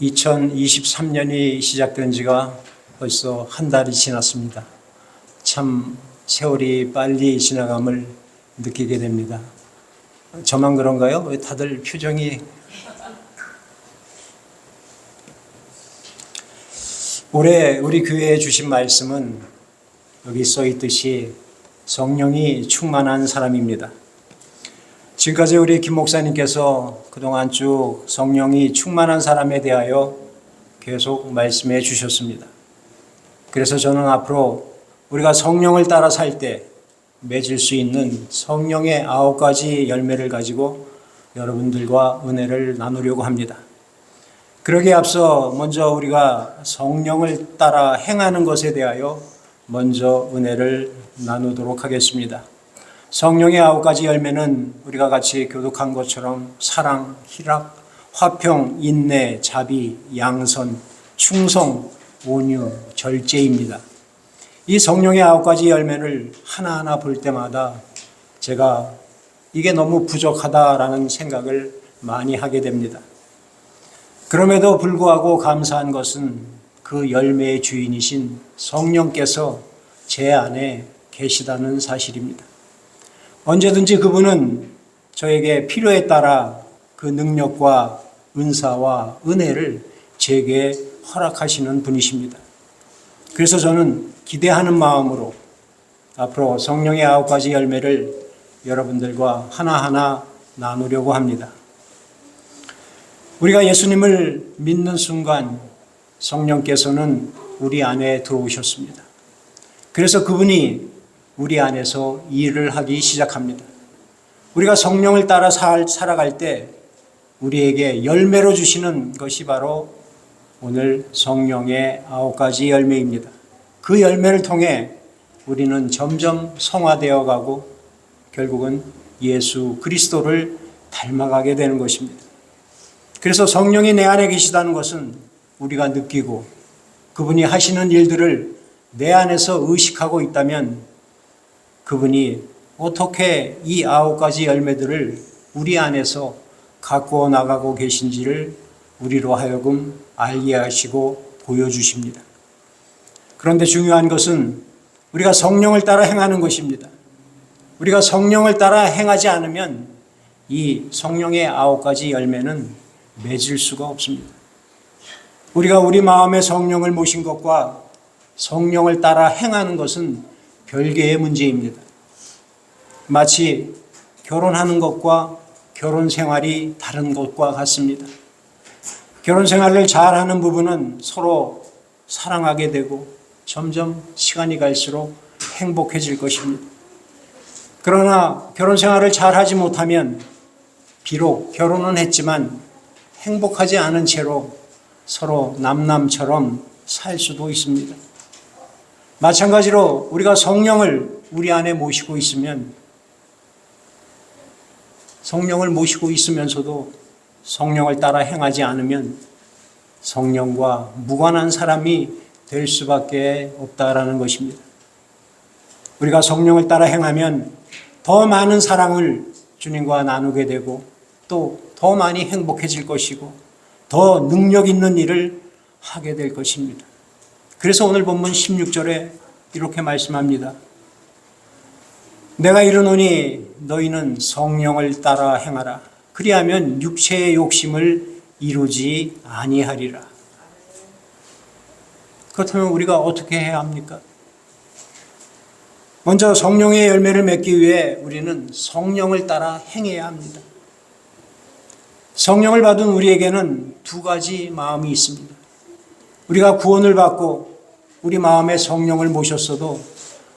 2023년이 시작된 지가 벌써 한 달이 지났습니다. 참 세월이 빨리 지나감을 느끼게 됩니다. 저만 그런가요? 왜 다들 표정이... 올해 우리 교회에 주신 말씀은 여기 써 있듯이 성령이 충만한 사람입니다. 지금까지 우리 김 목사님께서 그동안 쭉 성령이 충만한 사람에 대하여 계속 말씀해 주셨습니다. 그래서 저는 앞으로 우리가 성령을 따라 살 때 맺을 수 있는 성령의 9가지 열매를 가지고 여러분들과 은혜를 나누려고 합니다. 그러기에 앞서 먼저 우리가 성령을 따라 행하는 것에 대하여 먼저 은혜를 나누도록 하겠습니다. 성령의 9가지 열매는 우리가 같이 교독한 것처럼 사랑, 희락, 화평, 인내, 자비, 양선, 충성, 온유, 절제입니다. 이 성령의 9가지 열매를 하나하나 볼 때마다 제가 이게 너무 부족하다라는 생각을 많이 하게 됩니다. 그럼에도 불구하고 감사한 것은 그 열매의 주인이신 성령께서 제 안에 계시다는 사실입니다. 언제든지 그분은 저에게 필요에 따라 그 능력과 은사와 은혜를 제게 허락하시는 분이십니다. 그래서 저는 기대하는 마음으로 앞으로 성령의 9가지 열매를 여러분들과 하나하나 나누려고 합니다. 우리가 예수님을 믿는 순간 성령께서는 우리 안에 들어오셨습니다. 그래서 그분이 우리 안에서 일을 하기 시작합니다. 우리가 성령을 따라 살아갈 때 우리에게 열매로 주시는 것이 바로 오늘 성령의 9가지 열매입니다. 그 열매를 통해 우리는 점점 성화되어 가고 결국은 예수 그리스도를 닮아가게 되는 것입니다. 그래서 성령이 내 안에 계시다는 것은 우리가 느끼고 그분이 하시는 일들을 내 안에서 의식하고 있다면 그분이 어떻게 이 9가지 열매들을 우리 안에서 갖고 나가고 계신지를 우리로 하여금 알게 하시고 보여주십니다. 그런데 중요한 것은 우리가 성령을 따라 행하는 것입니다. 우리가 성령을 따라 행하지 않으면 이 성령의 9가지 열매는 맺을 수가 없습니다. 우리가 우리 마음에 성령을 모신 것과 성령을 따라 행하는 것은 별개의 문제입니다. 마치 결혼하는 것과 결혼 생활이 다른 것과 같습니다. 결혼 생활을 잘하는 부부는 서로 사랑하게 되고 점점 시간이 갈수록 행복해질 것입니다. 그러나 결혼 생활을 잘하지 못하면 비록 결혼은 했지만 행복하지 않은 채로 서로 남남처럼 살 수도 있습니다. 마찬가지로 우리가 성령을 우리 안에 모시고 있으면 성령을 모시고 있으면서도 성령을 따라 행하지 않으면 성령과 무관한 사람이 될 수밖에 없다라는 것입니다. 우리가 성령을 따라 행하면 더 많은 사랑을 주님과 나누게 되고 또 더 많이 행복해질 것이고 더 능력 있는 일을 하게 될 것입니다. 그래서 오늘 본문 16절에 이렇게 말씀합니다. 내가 이르노니 너희는 성령을 따라 행하라. 그리하면 육체의 욕심을 이루지 아니하리라. 그렇다면 우리가 어떻게 해야 합니까? 먼저 성령의 열매를 맺기 위해 우리는 성령을 따라 행해야 합니다. 성령을 받은 우리에게는 2가지 마음이 있습니다. 우리가 구원을 받고 우리 마음에 성령을 모셨어도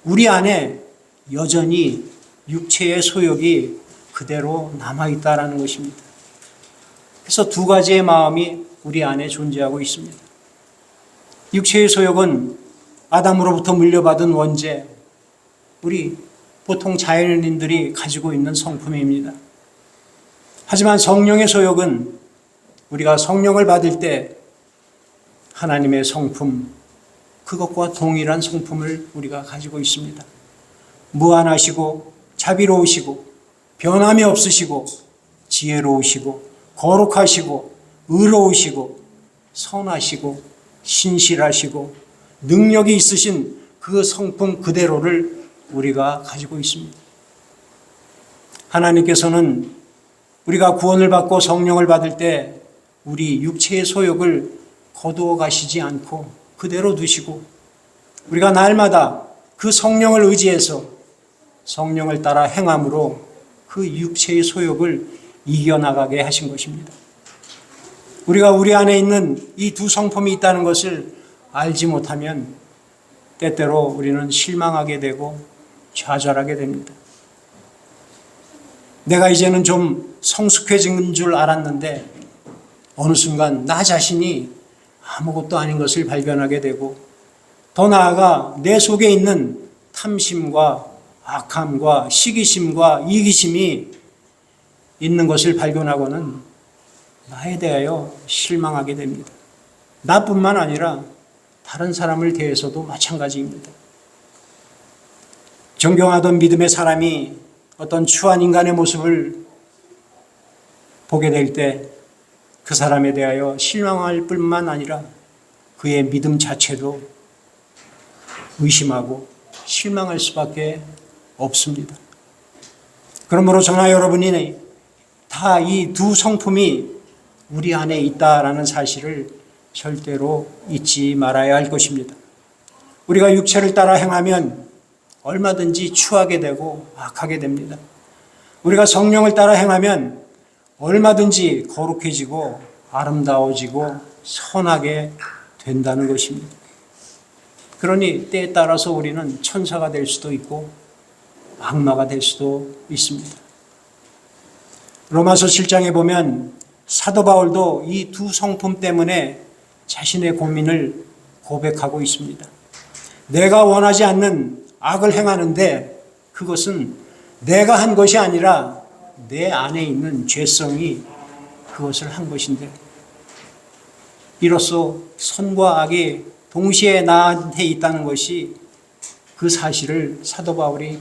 우리 안에 여전히 육체의 소욕이 그대로 남아있다라는 것입니다. 그래서 2가지의 마음이 우리 안에 존재하고 있습니다. 육체의 소욕은 아담으로부터 물려받은 원죄, 우리 보통 자연인들이 가지고 있는 성품입니다. 하지만 성령의 소욕은 우리가 성령을 받을 때 하나님의 성품, 그것과 동일한 성품을 우리가 가지고 있습니다. 무한하시고 자비로우시고 변함이 없으시고 지혜로우시고 거룩하시고 의로우시고 선하시고 신실하시고 능력이 있으신 그 성품 그대로를 우리가 가지고 있습니다. 하나님께서는 우리가 구원을 받고 성령을 받을 때 우리 육체의 소욕을 거두어 가시지 않고 그대로 두시고 우리가 날마다 그 성령을 의지해서 성령을 따라 행함으로 그 육체의 소욕을 이겨나가게 하신 것입니다. 우리가 우리 안에 있는 이 두 성품이 있다는 것을 알지 못하면 때때로 우리는 실망하게 되고 좌절하게 됩니다. 내가 이제는 좀 성숙해진 줄 알았는데 어느 순간 나 자신이 아무것도 아닌 것을 발견하게 되고 더 나아가 내 속에 있는 탐심과 악함과 시기심과 이기심이 있는 것을 발견하고는 나에 대하여 실망하게 됩니다. 나뿐만 아니라 다른 사람을 대해서도 마찬가지입니다. 존경하던 믿음의 사람이 어떤 추한 인간의 모습을 보게 될 때 그 사람에 대하여 실망할 뿐만 아니라 그의 믿음 자체도 의심하고 실망할 수밖에 없습니다. 그러므로 저나 여러분이 다 이 두 성품이 우리 안에 있다라는 사실을 절대로 잊지 말아야 할 것입니다. 우리가 육체를 따라 행하면 얼마든지 추하게 되고 악하게 됩니다. 우리가 성령을 따라 행하면 얼마든지 거룩해지고 아름다워지고 선하게 된다는 것입니다. 그러니 때에 따라서 우리는 천사가 될 수도 있고 악마가 될 수도 있습니다. 로마서 7장에 보면 사도 바울도 이 두 성품 때문에 자신의 고민을 고백하고 있습니다. 내가 원하지 않는 악을 행하는데 그것은 내가 한 것이 아니라 내 안에 있는 죄성이 그것을 한 것인데 이로써 선과 악이 동시에 나한테 있다는 것이 그 사실을 사도 바울이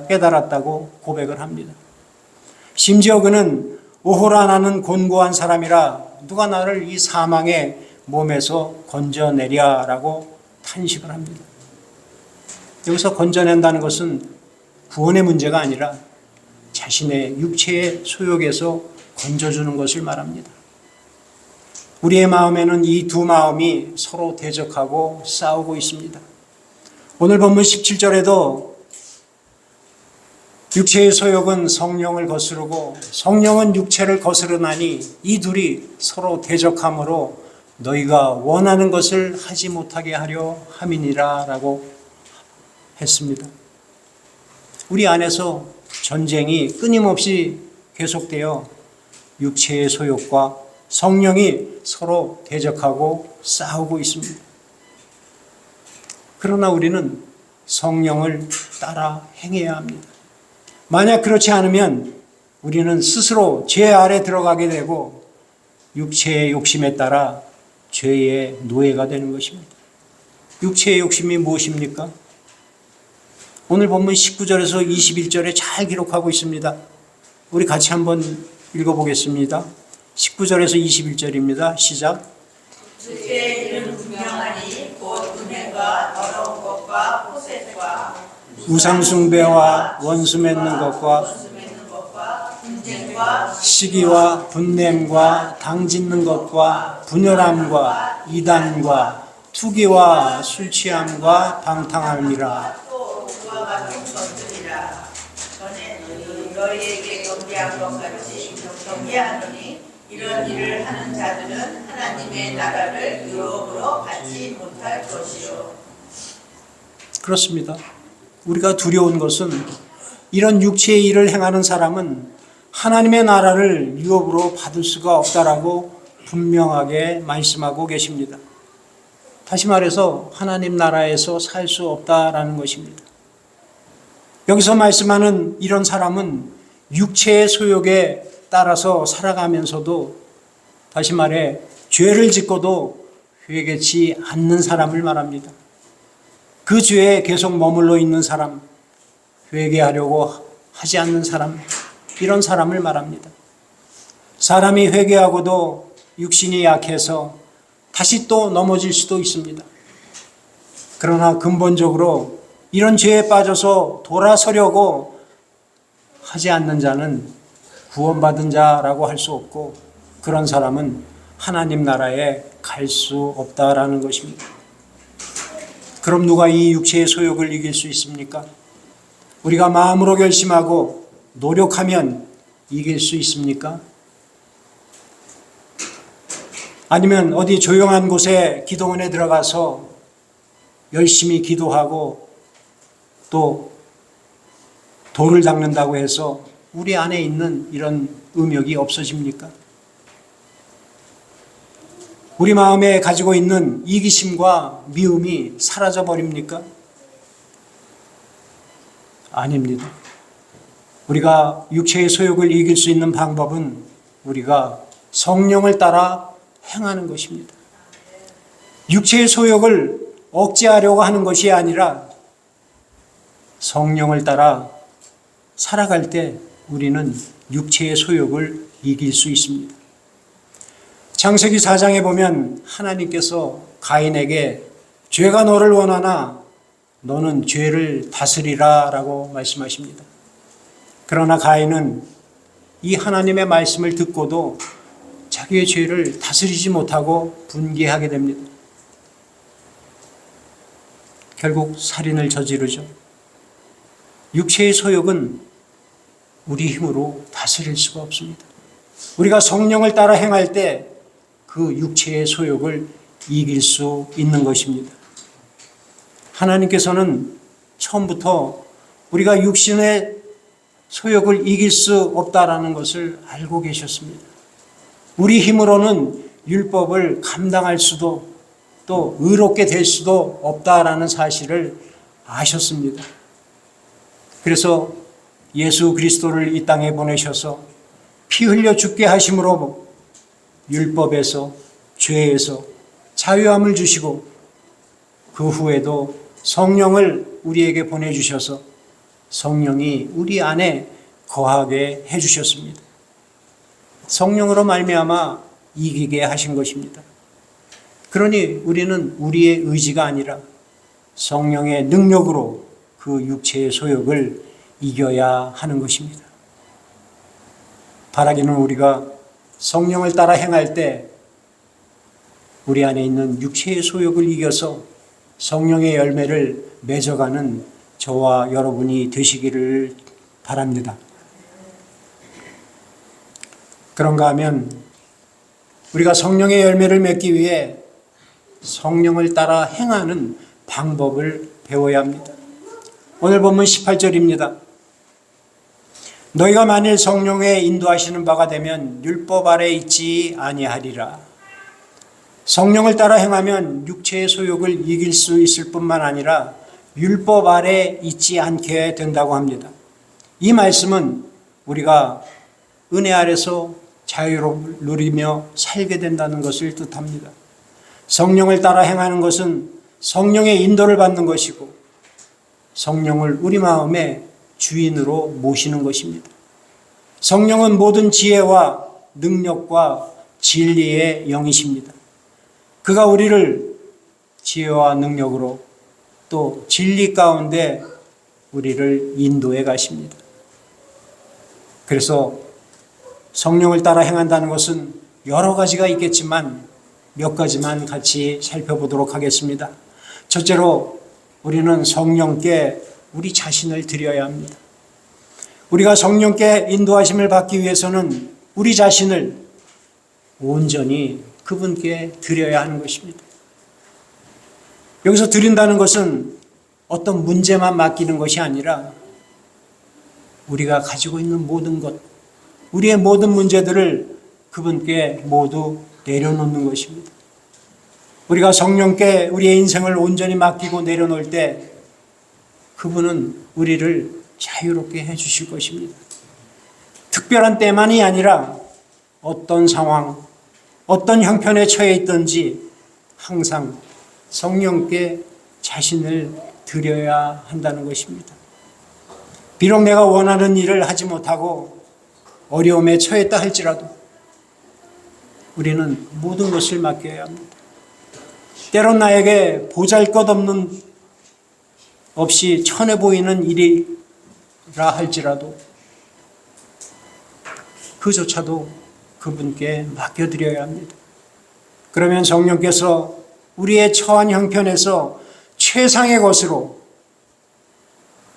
깨달았다고 고백을 합니다. 심지어 그는 오호라 나는 곤고한 사람이라 누가 나를 이 사망의 몸에서 건져내랴라고 탄식을 합니다. 여기서 건져낸다는 것은 구원의 문제가 아니라 자신의 육체의 소욕에서 건져주는 것을 말합니다. 우리의 마음에는 이 두 마음이 서로 대적하고 싸우고 있습니다. 오늘 본문 17절에도 육체의 소욕은 성령을 거스르고 성령은 육체를 거스르나니 이 둘이 서로 대적함으로 너희가 원하는 것을 하지 못하게 하려 함이니라 라고 했습니다. 우리 안에서 전쟁이 끊임없이 계속되어 육체의 소욕과 성령이 서로 대적하고 싸우고 있습니다. 그러나 우리는 성령을 따라 행해야 합니다. 만약 그렇지 않으면 우리는 스스로 죄 아래 들어가게 되고 육체의 욕심에 따라 죄의 노예가 되는 것입니다. 육체의 욕심이 무엇입니까? 오늘 본문 19절에서 21절에 잘 기록하고 있습니다. 우리 같이 한번 읽어보겠습니다. 19절에서 21절입니다. 시작. 주의 일은 분명하니 곧 은혜와 더러운 것과 호색과 우상숭배와 원수 맺는 것과 분쟁과 시기와 분냄과 당짓는 것과 분열함과 이단과 투기와 술 취함과 방탕함이라. 또 그와 같은 것들이라. 전에 너희에게 경계한 것 같이 경계하노니 이런 일을 하는 자들은 하나님의 나라를 유업으로 받지 못할 것이요. 그렇습니다. 우리가 두려운 것은 이런 육체의 일을 행하는 사람은 하나님의 나라를 유업으로 받을 수가 없다라고 분명하게 말씀하고 계십니다. 다시 말해서 하나님 나라에서 살 수 없다라는 것입니다. 여기서 말씀하는 이런 사람은 육체의 소욕에 따라서 살아가면서도 다시 말해 죄를 짓고도 회개치 않는 사람을 말합니다. 그 죄에 계속 머물러 있는 사람, 회개하려고 하지 않는 사람, 이런 사람을 말합니다. 사람이 회개하고도 육신이 약해서 다시 또 넘어질 수도 있습니다. 그러나 근본적으로 이런 죄에 빠져서 돌아서려고 하지 않는 자는 구원받은 자라고 할 수 없고, 그런 사람은 하나님 나라에 갈 수 없다라는 것입니다. 그럼 누가 이 육체의 소욕을 이길 수 있습니까? 우리가 마음으로 결심하고 노력하면 이길 수 있습니까? 아니면 어디 조용한 곳에 기도원에 들어가서 열심히 기도하고 또 돌을 닦는다고 해서 우리 안에 있는 이런 음욕이 없어집니까? 우리 마음에 가지고 있는 이기심과 미움이 사라져 버립니까? 아닙니다. 우리가 육체의 소욕을 이길 수 있는 방법은 우리가 성령을 따라 행하는 것입니다. 육체의 소욕을 억제하려고 하는 것이 아니라 성령을 따라 살아갈 때 우리는 육체의 소욕을 이길 수 있습니다. 창세기 4장에 보면 하나님께서 가인에게 죄가 너를 원하나 너는 죄를 다스리라 라고 말씀하십니다. 그러나 가인은 이 하나님의 말씀을 듣고도 자기의 죄를 다스리지 못하고 분개하게 됩니다. 결국 살인을 저지르죠. 육체의 소욕은 우리 힘으로 다스릴 수가 없습니다. 우리가 성령을 따라 행할 때 그 육체의 소욕을 이길 수 있는 것입니다. 하나님께서는 처음부터 우리가 육신의 소욕을 이길 수 없다라는 것을 알고 계셨습니다. 우리 힘으로는 율법을 감당할 수도 또 의롭게 될 수도 없다라는 사실을 아셨습니다. 그래서 예수 그리스도를 이 땅에 보내셔서 피 흘려 죽게 하심으로 율법에서 죄에서 자유함을 주시고 그 후에도 성령을 우리에게 보내주셔서 성령이 우리 안에 거하게 해주셨습니다. 성령으로 말미암아 이기게 하신 것입니다. 그러니 우리는 우리의 의지가 아니라 성령의 능력으로 그 육체의 소욕을 이겨야 하는 것입니다. 바라기는 우리가 성령을 따라 행할 때 우리 안에 있는 육체의 소욕을 이겨서 성령의 열매를 맺어가는 저와 여러분이 되시기를 바랍니다. 그런가 하면 우리가 성령의 열매를 맺기 위해 성령을 따라 행하는 방법을 배워야 합니다. 오늘 본문 18절입니다. 너희가 만일 성령의 인도하시는 바가 되면 율법 아래 있지 아니하리라. 성령을 따라 행하면 육체의 소욕을 이길 수 있을 뿐만 아니라 율법 아래 있지 않게 된다고 합니다. 이 말씀은 우리가 은혜 아래서 자유를 누리며 살게 된다는 것을 뜻합니다. 성령을 따라 행하는 것은 성령의 인도를 받는 것이고 성령을 우리 마음의 주인으로 모시는 것입니다. 성령은 모든 지혜와 능력과 진리의 영이십니다. 그가 우리를 지혜와 능력으로 또 진리 가운데 우리를 인도해 가십니다. 그래서 성령을 따라 행한다는 것은 여러 가지가 있겠지만 몇 가지만 같이 살펴보도록 하겠습니다. 첫째로 우리는 성령께 우리 자신을 드려야 합니다. 우리가 성령께 인도하심을 받기 위해서는 우리 자신을 온전히 그분께 드려야 하는 것입니다. 여기서 드린다는 것은 어떤 문제만 맡기는 것이 아니라 우리가 가지고 있는 모든 것, 우리의 모든 문제들을 그분께 모두 내려놓는 것입니다. 우리가 성령께 우리의 인생을 온전히 맡기고 내려놓을 때 그분은 우리를 자유롭게 해주실 것입니다. 특별한 때만이 아니라 어떤 상황, 어떤 형편에 처해 있든지 항상 성령께 자신을 드려야 한다는 것입니다. 비록 내가 원하는 일을 하지 못하고 어려움에 처했다 할지라도 우리는 모든 것을 맡겨야 합니다. 때론 나에게 보잘것없는 없이 천해 보이는 일이라 할지라도 그조차도 그분께 맡겨드려야 합니다. 그러면 성령께서 우리의 처한 형편에서 최상의 것으로,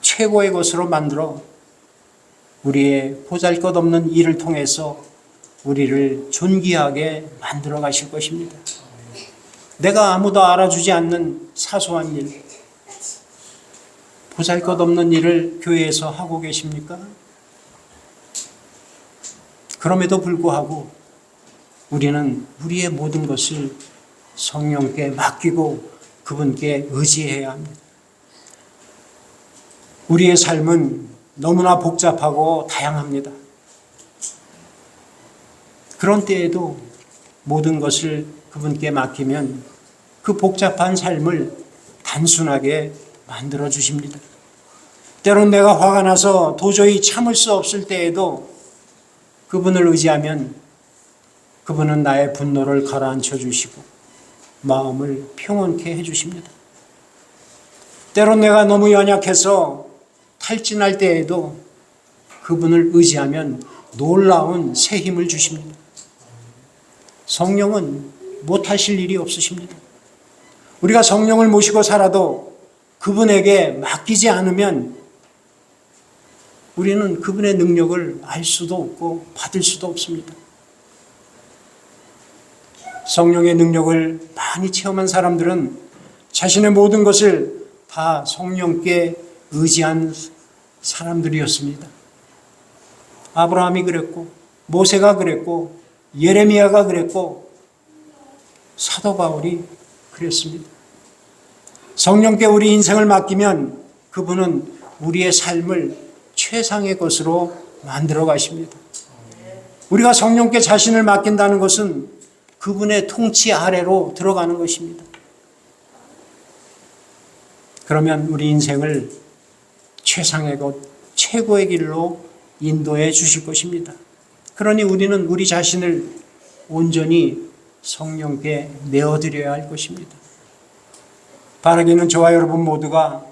최고의 것으로 만들어 우리의 보잘것없는 일을 통해서 우리를 존귀하게 만들어 가실 것입니다. 내가 아무도 알아주지 않는 사소한 일, 보잘것없는 일을 교회에서 하고 계십니까? 그럼에도 불구하고 우리는 우리의 모든 것을 성령께 맡기고 그분께 의지해야 합니다. 우리의 삶은 너무나 복잡하고 다양합니다. 그런 때에도 모든 것을 그분께 맡기면 그 복잡한 삶을 단순하게 만들어 주십니다. 때론 내가 화가 나서 도저히 참을 수 없을 때에도 그분을 의지하면 그분은 나의 분노를 가라앉혀 주시고 마음을 평온케 해 주십니다. 때론 내가 너무 연약해서 탈진할 때에도 그분을 의지하면 놀라운 새 힘을 주십니다. 성령은 못하실 일이 없으십니다. 우리가 성령을 모시고 살아도 그분에게 맡기지 않으면 우리는 그분의 능력을 알 수도 없고 받을 수도 없습니다. 성령의 능력을 많이 체험한 사람들은 자신의 모든 것을 다 성령께 의지한 사람들이었습니다. 아브라함이 그랬고, 모세가 그랬고, 예레미야가 그랬고, 사도 바울이 그랬습니다. 성령께 우리 인생을 맡기면 그분은 우리의 삶을 최상의 것으로 만들어 가십니다. 우리가 성령께 자신을 맡긴다는 것은 그분의 통치 아래로 들어가는 것입니다. 그러면 우리 인생을 최상의 것, 최고의 길로 인도해 주실 것입니다. 그러니 우리는 우리 자신을 온전히 성령께 내어드려야 할 것입니다. 바라기는 저와 여러분 모두가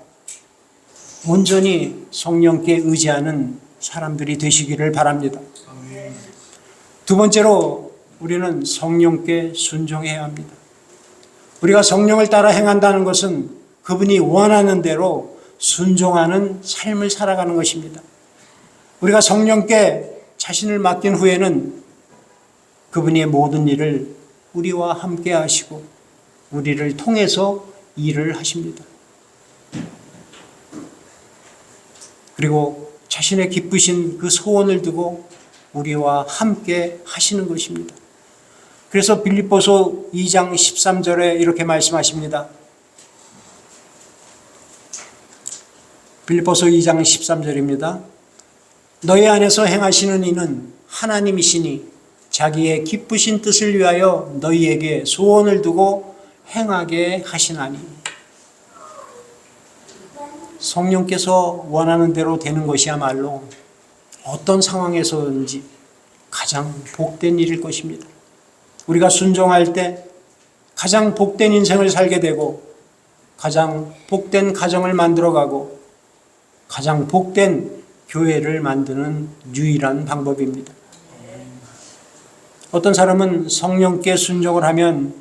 온전히 성령께 의지하는 사람들이 되시기를 바랍니다. 두 번째로 우리는 성령께 순종해야 합니다. 우리가 성령을 따라 행한다는 것은 그분이 원하는 대로 순종하는 삶을 살아가는 것입니다. 우리가 성령께 자신을 맡긴 후에는 그분의 모든 일을 우리와 함께 하시고 우리를 통해서 일을 하십니다. 그리고 자신의 기쁘신 그 소원을 두고 우리와 함께 하시는 것입니다. 그래서 빌립보서 2장 13절에 이렇게 말씀하십니다. 빌립보서 2장 13절입니다. 너희 안에서 행하시는 이는 하나님이시니 자기의 기쁘신 뜻을 위하여 너희에게 소원을 두고 행하게 하시나니. 성령께서 원하는 대로 되는 것이야말로 어떤 상황에서든지 가장 복된 일일 것입니다. 우리가 순종할 때 가장 복된 인생을 살게 되고 가장 복된 가정을 만들어가고 가장 복된 교회를 만드는 유일한 방법입니다. 어떤 사람은 성령께 순종을 하면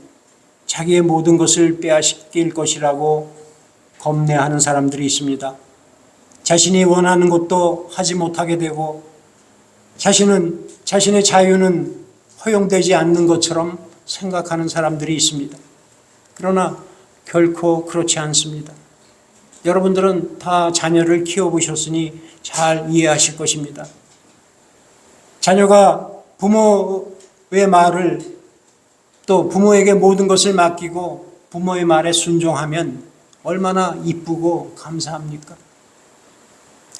자기의 모든 것을 빼앗길 것이라고 겁내하는 사람들이 있습니다. 자신이 원하는 것도 하지 못하게 되고 자신의 자유는 허용되지 않는 것처럼 생각하는 사람들이 있습니다. 그러나 결코 그렇지 않습니다. 여러분들은 다 자녀를 키워보셨으니 잘 이해하실 것입니다. 자녀가 부모의 말을 또 부모에게 모든 것을 맡기고 부모의 말에 순종하면 얼마나 이쁘고 감사합니까?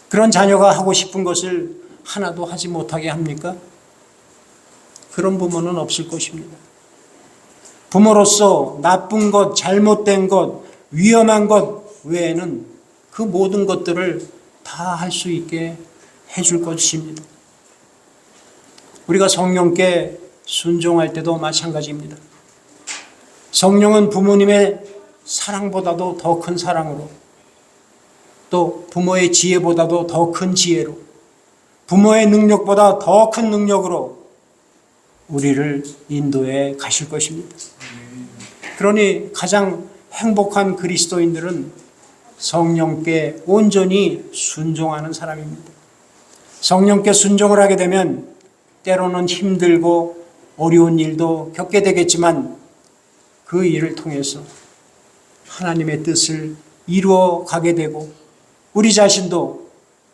그런 자녀가 하고 싶은 것을 하나도 하지 못하게 합니까? 그런 부모는 없을 것입니다. 부모로서 나쁜 것, 잘못된 것, 위험한 것 외에는 그 모든 것들을 다 할 수 있게 해줄 것입니다. 우리가 성령께 순종할 때도 마찬가지입니다. 성령은 부모님의 사랑보다도 더 큰 사랑으로, 또 부모의 지혜보다도 더 큰 지혜로, 부모의 능력보다 더 큰 능력으로 우리를 인도해 가실 것입니다. 그러니 가장 행복한 그리스도인들은 성령께 온전히 순종하는 사람입니다. 성령께 순종을 하게 되면 때로는 힘들고 어려운 일도 겪게 되겠지만 그 일을 통해서 하나님의 뜻을 이루어 가게 되고 우리 자신도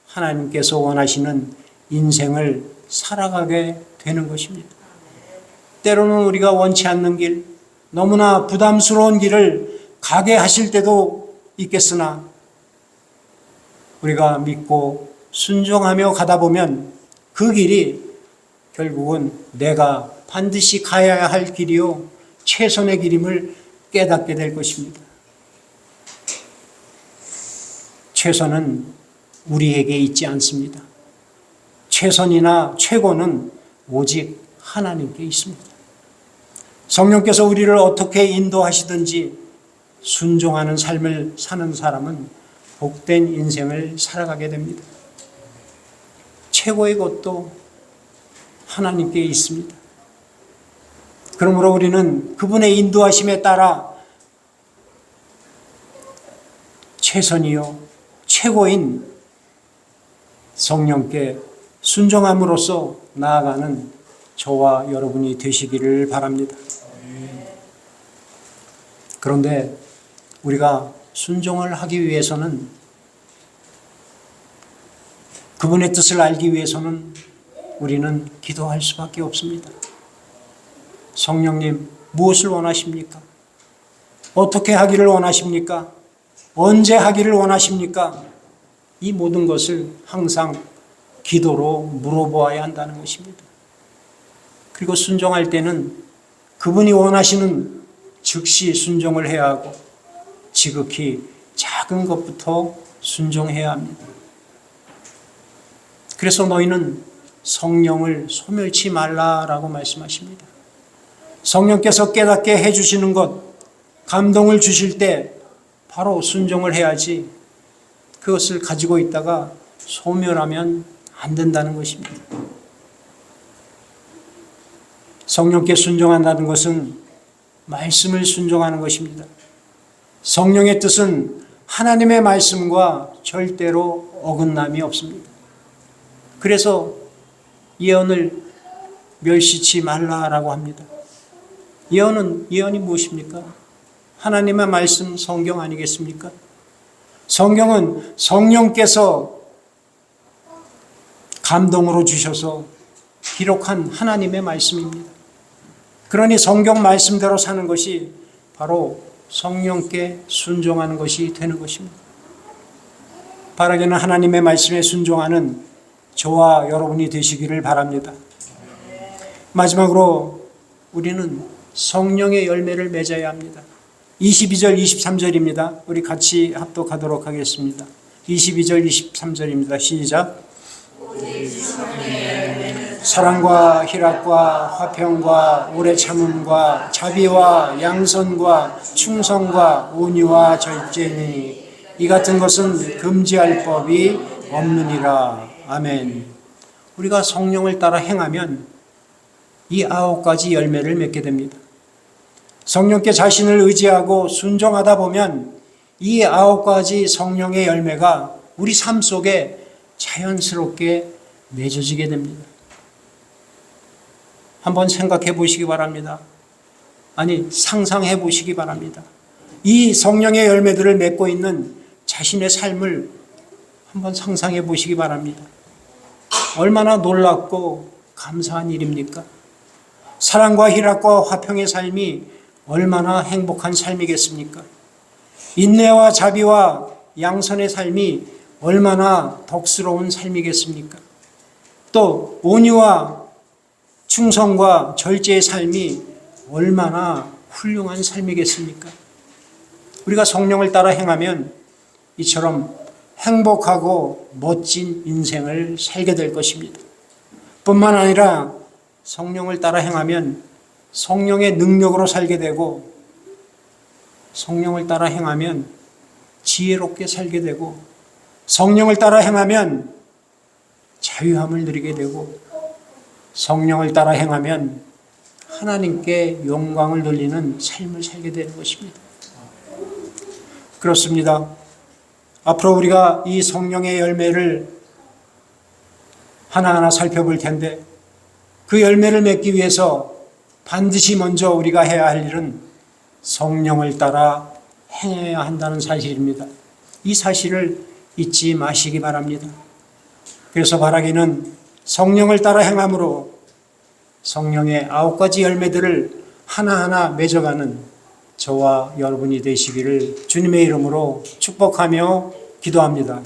하나님께서 원하시는 인생을 살아가게 되는 것입니다. 때로는 우리가 원치 않는 길, 너무나 부담스러운 길을 가게 하실 때도 있겠으나 우리가 믿고 순종하며 가다 보면 그 길이 결국은 내가 반드시 가야 할 길이요 최선의 길임을 깨닫게 될 것입니다. 최선은 우리에게 있지 않습니다. 최선이나 최고는 오직 하나님께 있습니다. 성령께서 우리를 어떻게 인도하시든지 순종하는 삶을 사는 사람은 복된 인생을 살아가게 됩니다. 최고의 것도 하나님께 있습니다. 그러므로 우리는 그분의 인도하심에 따라 최선이요 최고인 성령께 순종함으로써 나아가는 저와 여러분이 되시기를 바랍니다. 그런데 우리가 순종을 하기 위해서는, 그분의 뜻을 알기 위해서는 우리는 기도할 수밖에 없습니다. 성령님, 무엇을 원하십니까? 어떻게 하기를 원하십니까? 언제 하기를 원하십니까? 이 모든 것을 항상 기도로 물어보아야 한다는 것입니다. 그리고 순종할 때는 그분이 원하시는 즉시 순종을 해야 하고 지극히 작은 것부터 순종해야 합니다. 그래서 너희는 성령을 소멸치 말라라고 말씀하십니다. 성령께서 깨닫게 해주시는 것, 감동을 주실 때 바로 순종을 해야지 그것을 가지고 있다가 소멸하면 안 된다는 것입니다. 성령께 순종한다는 것은 말씀을 순종하는 것입니다. 성령의 뜻은 하나님의 말씀과 절대로 어긋남이 없습니다. 그래서 예언을 멸시치 말라라고 합니다. 예언이 무엇입니까? 하나님의 말씀, 성경 아니겠습니까? 성경은 성령께서 감동으로 주셔서 기록한 하나님의 말씀입니다. 그러니 성경 말씀대로 사는 것이 바로 성령께 순종하는 것이 되는 것입니다. 바라기는 하나님의 말씀에 순종하는 저와 여러분이 되시기를 바랍니다. 마지막으로 우리는 성령의 열매를 맺어야 합니다. 22절, 23절입니다. 우리 같이 합독하도록 하겠습니다. 22절, 23절입니다. 시작. 사랑과 희락과 화평과 오래 참음과 자비와 양선과 충성과 온유와 절제니 이 같은 것은 금지할 법이 없느니라. 아멘. 우리가 성령을 따라 행하면 이 9가지 열매를 맺게 됩니다. 성령께 자신을 의지하고 순종하다 보면 이 9가지 성령의 열매가 우리 삶 속에 자연스럽게 맺어지게 됩니다. 한번 생각해 보시기 바랍니다. 아니, 상상해 보시기 바랍니다. 이 성령의 열매들을 맺고 있는 자신의 삶을 한번 상상해 보시기 바랍니다. 얼마나 놀랍고 감사한 일입니까? 사랑과 희락과 화평의 삶이 얼마나 행복한 삶이겠습니까? 인내와 자비와 양선의 삶이 얼마나 덕스러운 삶이겠습니까? 또 온유와 충성과 절제의 삶이 얼마나 훌륭한 삶이겠습니까? 우리가 성령을 따라 행하면 이처럼 행복하고 멋진 인생을 살게 될 것입니다. 뿐만 아니라 성령을 따라 행하면 성령의 능력으로 살게 되고, 성령을 따라 행하면 지혜롭게 살게 되고, 성령을 따라 행하면 자유함을 누리게 되고, 성령을 따라 행하면 하나님께 영광을 돌리는 삶을 살게 되는 것입니다. 그렇습니다. 앞으로 우리가 이 성령의 열매를 하나하나 살펴볼 텐데, 그 열매를 맺기 위해서 반드시 먼저 우리가 해야 할 일은 성령을 따라 행해야 한다는 사실입니다. 이 사실을 잊지 마시기 바랍니다. 그래서 바라기는 성령을 따라 행함으로 성령의 9가지 열매들을 하나하나 맺어가는 저와 여러분이 되시기를 주님의 이름으로 축복하며 기도합니다.